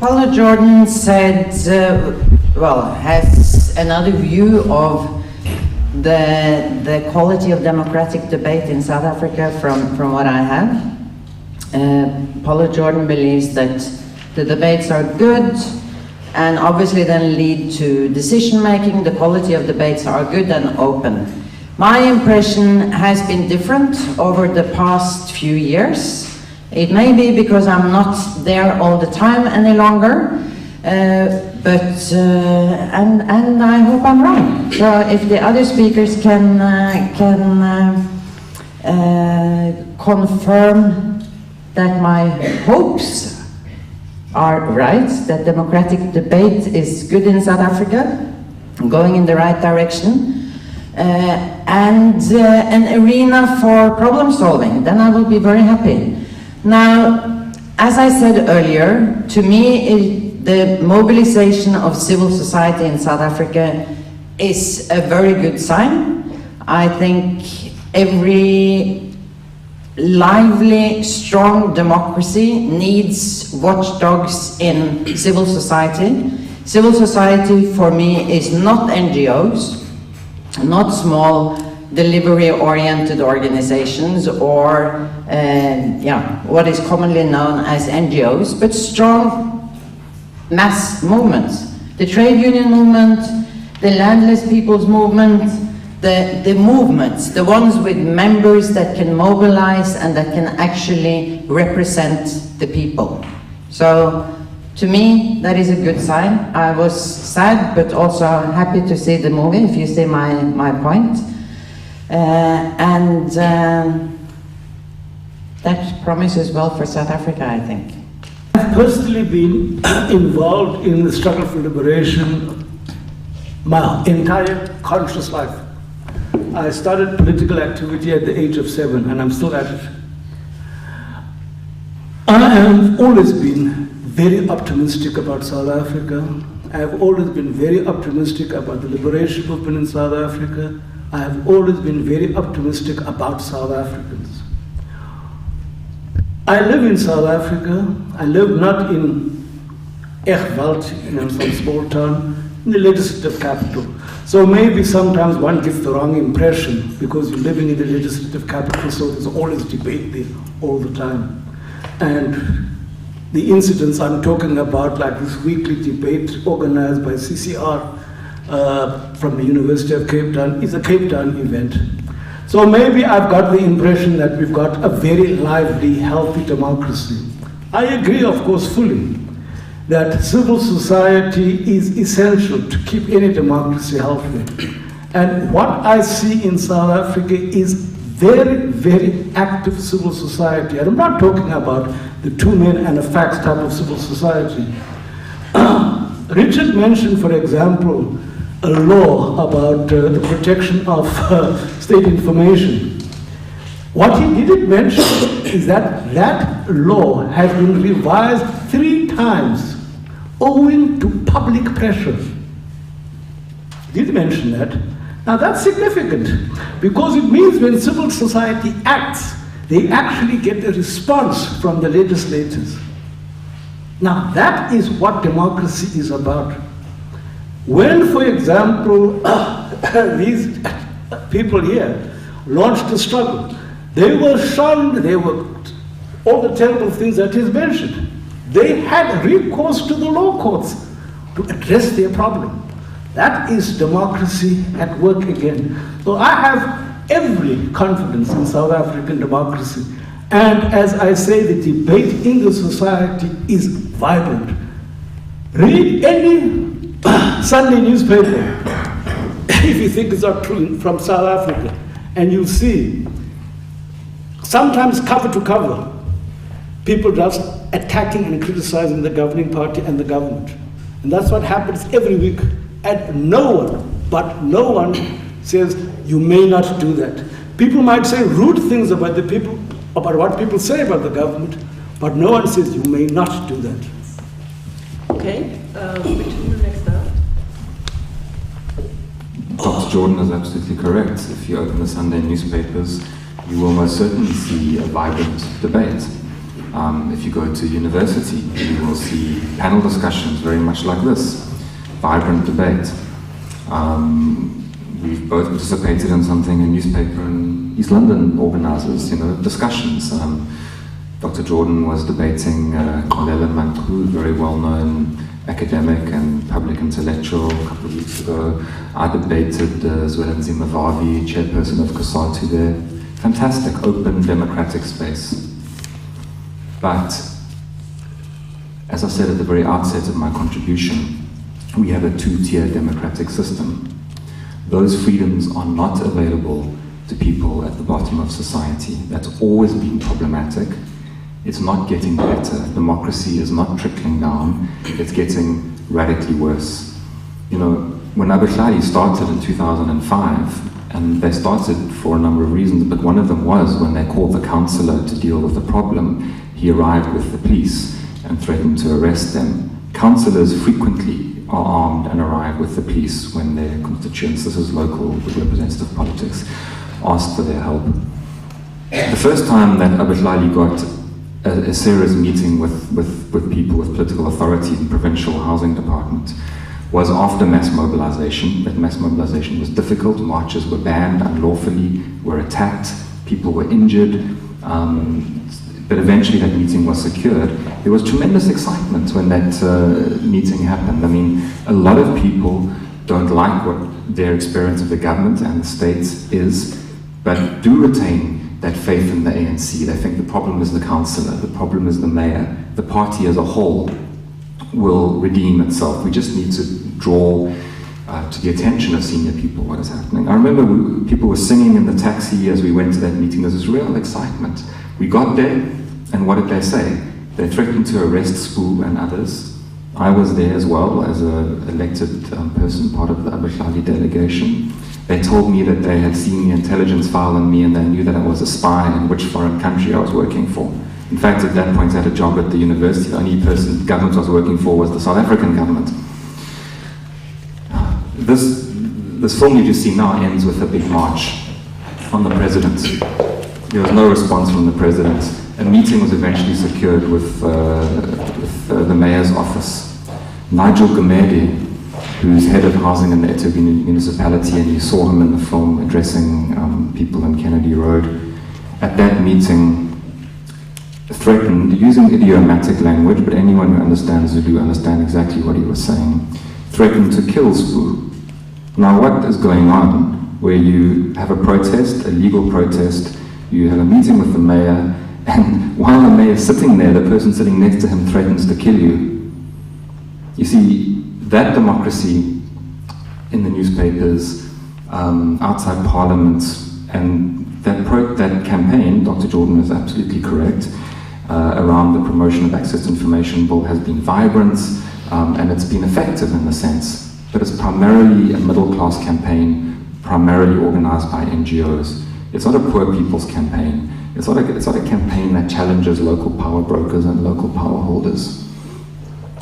Pallo Jordan said, has another view of the quality of democratic debate in South Africa from what I have. Pallo Jordan believes that the debates are good and obviously then lead to decision making. The quality of debates are good and open. My impression has been different over the past few years. It may be because I'm not there all the time any longer, and I hope I'm wrong. So if the other speakers can confirm that my hopes are right, that democratic debate is good in South Africa, going in the right direction, and an arena for problem solving, then I will be very happy. Now, as I said earlier, to me the mobilization of civil society in South Africa is a very good sign. I think every lively, strong democracy needs watchdogs in civil society. Civil society for me is not NGOs, not small delivery-oriented organizations or what is commonly known as NGOs, but strong mass movements. The trade union movement, the landless people's movement, the movements, the ones with members that can mobilize and that can actually represent the people. So to me, that is a good sign. I was sad, but also happy to see the movie, if you see my point. That promises well for South Africa, I think. I've personally been involved in the struggle for liberation my entire conscious life. I started political activity at the age of 7, and I'm still at it. I have always been very optimistic about South Africa. I have always been very optimistic about the liberation movement in South Africa. I have always been very optimistic about South Africans. I live in South Africa. I live not in Echwald, some small town, in the legislative capital. So maybe sometimes one gets the wrong impression because you're living in the legislative capital, so there's always debate there all the time. And the incidents I'm talking about, like this weekly debate organized by CCR from the University of Cape Town, is a Cape Town event. So maybe I've got the impression that we've got a very lively, healthy democracy. I agree, of course, fully that civil society is essential to keep any democracy healthy. And what I see in South Africa is very, very active civil society. And I'm not talking about the 2 men and a fax type of civil society. Richard mentioned, for example, a law about the protection of state information. What he didn't mention is that that law has been revised 3 times owing to public pressure. He did mention that. Now that's significant because it means when civil society acts, they actually get a response from the legislators. Now that is what democracy is about. When, for example, these people here launched a struggle, they were shunned, they were all the terrible things that he's mentioned. They had recourse to the law courts to address their problem. That is democracy at work again. So I have every confidence in South African democracy. And as I say, the debate in the society is vibrant. Read any Sunday newspaper, if you think it's not true, from South Africa, and you'll see, sometimes cover to cover, people just attacking and criticizing the governing party and the government. And that's what happens every week. And no one says, you may not do that. People might say rude things about the people, about what people say about the government, but no one says you may not do that. Okay, next up. Dr. Jordan is absolutely correct. If you open the Sunday newspapers, you will most certainly see a vibrant debate. If you go to university, you will see panel discussions very much like this, vibrant debate. We've both participated in something a newspaper in East London organises, discussions. Dr. Jordan was debating Kolele Mantru, very well-known academic and public intellectual, a couple of weeks ago. I debated Zwelinzi Mavavi, chairperson of COSATU there. Fantastic, open, democratic space. But, as I said at the very outset of my contribution, we have a two-tier democratic system. Those freedoms are not available to people at the bottom of society. That's always been problematic. It's not getting better. Democracy is not trickling down. It's getting radically worse. When Abuhlali started in 2005, and they started for a number of reasons, but one of them was when they called the councillor to deal with the problem, he arrived with the police and threatened to arrest them. Councillors frequently are armed and arrive with the police when their constituents, this is local representative politics, ask for their help. The first time that Abuhlali got a serious meeting with people with political authority in provincial housing department was after mass mobilization. That mass mobilization was difficult, marches were banned unlawfully, were attacked, people were injured, but eventually that meeting was secured. There was tremendous excitement when that meeting happened. I mean, a lot of people don't like what their experience of the government and the state is, but do retain that faith in the ANC. They think the problem is the councillor, the problem is the mayor, the party as a whole will redeem itself. We just need to draw to the attention of senior people what is happening. I remember people were singing in the taxi as we went to that meeting. There was real excitement. We got there, and what did they say? They threatened to arrest Spoo and others. I was there as well as an elected person, part of the Abuhlali delegation. They told me that they had seen the intelligence file on me and they knew that I was a spy and which foreign country I was working for. In fact, at that point I had a job at the university. The only government I was working for was the South African government. This film you just see now ends with a big march on the president. There was no response from the president. A meeting was eventually secured with the mayor's office. Nigel Gumede, who's head of housing in the Etugu municipality, and you saw him in the film addressing people in Kennedy Road. At that meeting, threatened, using idiomatic language, but anyone who understands Zulu understands exactly what he was saying, threatened to kill Spoo. Now what is going on where you have a protest, a legal protest, you have a meeting with the mayor, and while the mayor is sitting there, the person sitting next to him threatens to kill you. You see, that democracy in the newspapers, outside Parliament, and that campaign, Dr. Jordan is absolutely correct, around the promotion of access to information bill has been vibrant, and it's been effective in a sense, but it's primarily a middle-class campaign, primarily organized by NGOs. It's not a poor people's campaign. It's not a campaign that challenges local power brokers and local power holders.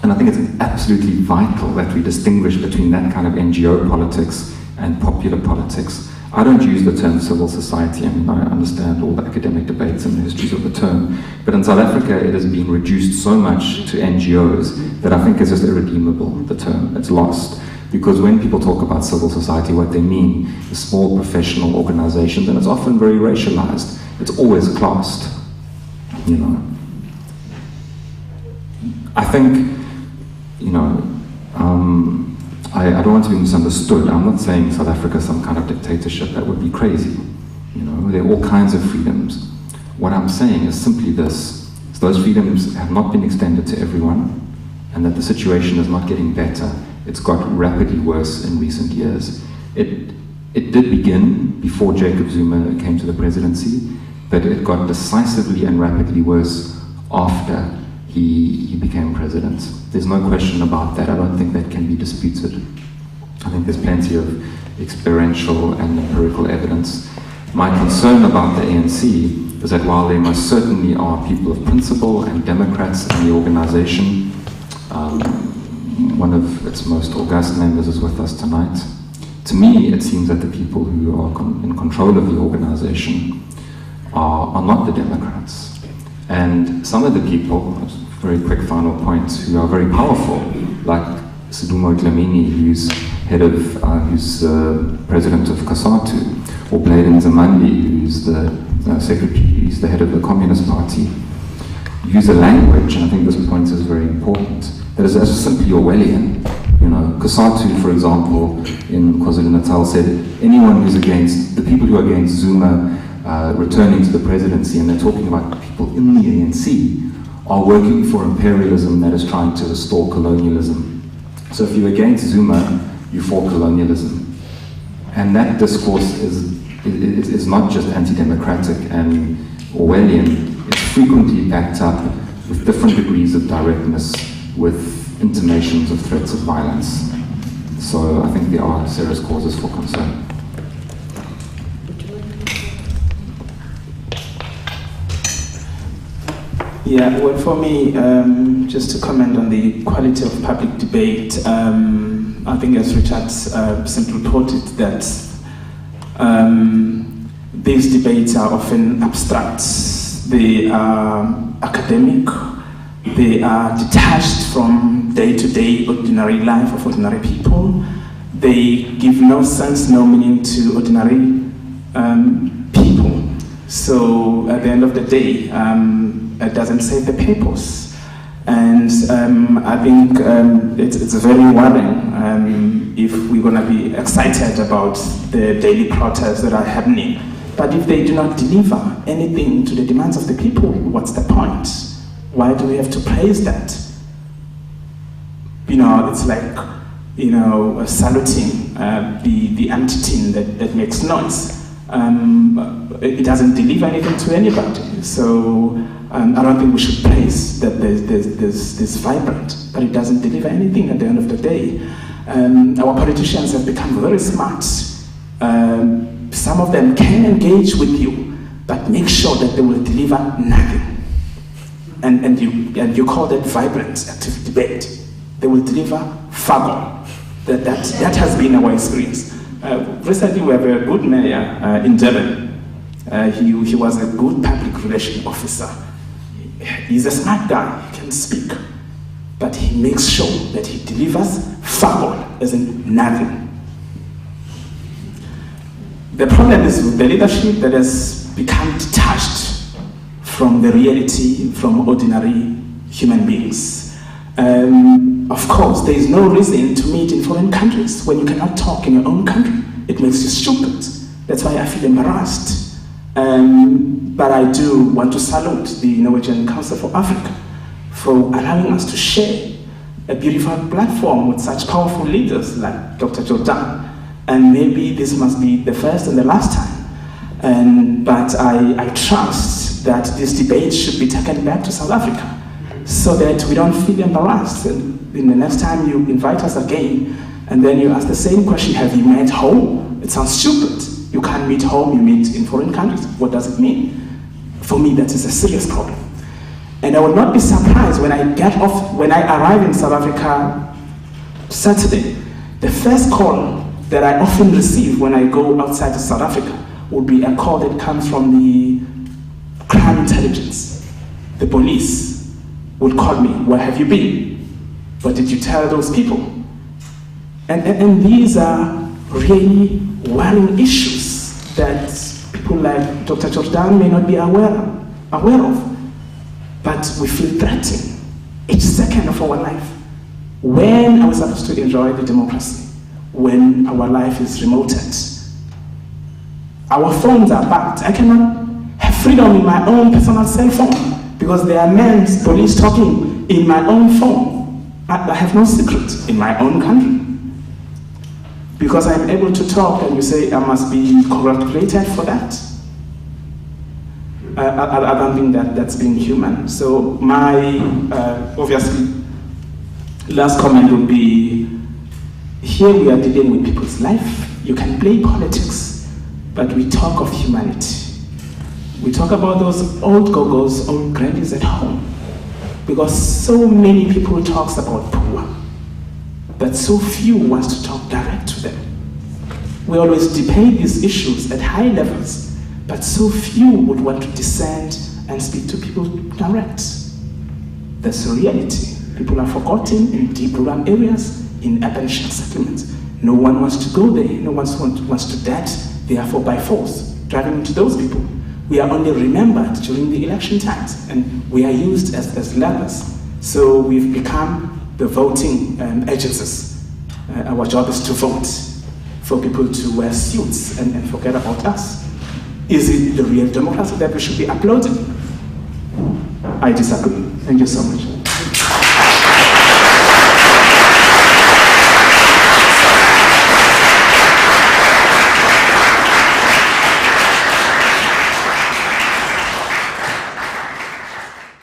And I think it's absolutely vital that we distinguish between that kind of NGO politics and popular politics. I don't use the term civil society. I mean, I understand all the academic debates and the histories of the term. But in South Africa, it has been reduced so much to NGOs that I think it's just irredeemable, the term. It's lost. Because when people talk about civil society, what they mean is small professional organizations, and it's often very racialized. It's always classed, I think, I don't want to be misunderstood. I'm not saying South Africa is some kind of dictatorship. That would be crazy. There are all kinds of freedoms. What I'm saying is simply this. Those freedoms have not been extended to everyone, and that the situation is not getting better. It's got rapidly worse in recent years. It did begin before Jacob Zuma came to the presidency, but it got decisively and rapidly worse after he became president. There's no question about that. I don't think that can be disputed. I think there's plenty of experiential and empirical evidence. My concern about the ANC is that while there most certainly are people of principle and Democrats in the organization, one of its most august members is with us tonight. To me, it seems that the people who are in control of the organization are not the Democrats. And some of the people, very quick final point, who are very powerful, like Sidumo Dlamini, who's who's the president of COSATU, or Bladen Zamandi, who's the secretary, he's the head of the Communist Party, use a language, and I think this point is very important, that is simply Orwellian. You know, COSATU, for example, in KwaZulu-Natal said, anyone who's against, the people who are against Zuma returning to the presidency, and they're talking about people in the ANC, are working for imperialism that is trying to restore colonialism. So if you're against Zuma, you're for colonialism. And that discourse is not just anti-democratic and Orwellian, it's frequently backed up with different degrees of directness, with intimations of threats of violence. So I think there are serious causes for concern. Yeah, well, for me, just to comment on the quality of public debate, I think as Richard simply put it, that these debates are often abstract, they are academic, they are detached from day-to-day ordinary life of ordinary people, they give no sense, no meaning to ordinary people. So at the end of the day, it doesn't serve the purpose. And I think it's very worrying if we're going to be excited about the daily protests that are happening. But if they do not deliver anything to the demands of the people, what's the point? Why do we have to praise that? You know, it's like, you know, saluting the antitin that makes noise. It doesn't deliver anything to anybody. So I don't think we should praise that there's vibrant, but it doesn't deliver anything at the end of the day. Our politicians have become very smart. Some of them can engage with you, but make sure that they will deliver nothing. And you call that vibrant, active debate. They will deliver faggot. That has been our experience. Recently, we have a good mayor in Durban. He was a good public relations officer. He's a smart guy, he can speak, but he makes sure that he delivers faggot, as in nothing. The problem is with the leadership that has become detached from the reality, from ordinary human beings. Of course, there is no reason to meet in foreign countries when you cannot talk in your own country. It makes you stupid. That's why I feel embarrassed. But I do want to salute the Norwegian Council for Africa for allowing us to share a beautiful platform with such powerful leaders like Dr. Jordan. And maybe this must be the first and the last time. But I trust that this debate should be taken back to South Africa so that we don't feel embarrassed. And in the next time you invite us again, and then you ask the same question, have you met home? It sounds stupid. You can't meet home, you meet in foreign countries. What does it mean? For me, that is a serious problem. And I will not be surprised when I arrive in South Africa Saturday. The first call that I often receive when I go outside of South Africa would be a call that comes from the crime intelligence. The police would call me, where have you been? What did you tell those people? And these are really worrying issues that people like Dr. Jordan may not be aware of. But we feel threatened each second of our life. When are we supposed to enjoy the democracy? When our life is remoted? Our phones are backed. I cannot have freedom in my own personal cell phone because there are men, police talking in my own phone. I have no secret in my own country. Because I'm able to talk and you say I must be congratulated for that. I don't think that's being human. So my, obviously, last comment would be, here we are dealing with people's life. You can play politics, but we talk of humanity. We talk about those old gogos, old grannies at home. Because so many people talk about poor, but so few want to talk direct to them. We always debate these issues at high levels, but so few would want to descend and speak to people direct. That's the reality. People are forgotten in deep rural areas, in urban shell settlements. No one wants to go there. No one wants to that, therefore by force, driving into those people. We are only remembered during the election times, and we are used as levers. So we've become the voting agencies. Our job is to vote for people to wear suits and forget about us. Is it the real democracy that we should be applauding? I disagree. Thank you so much.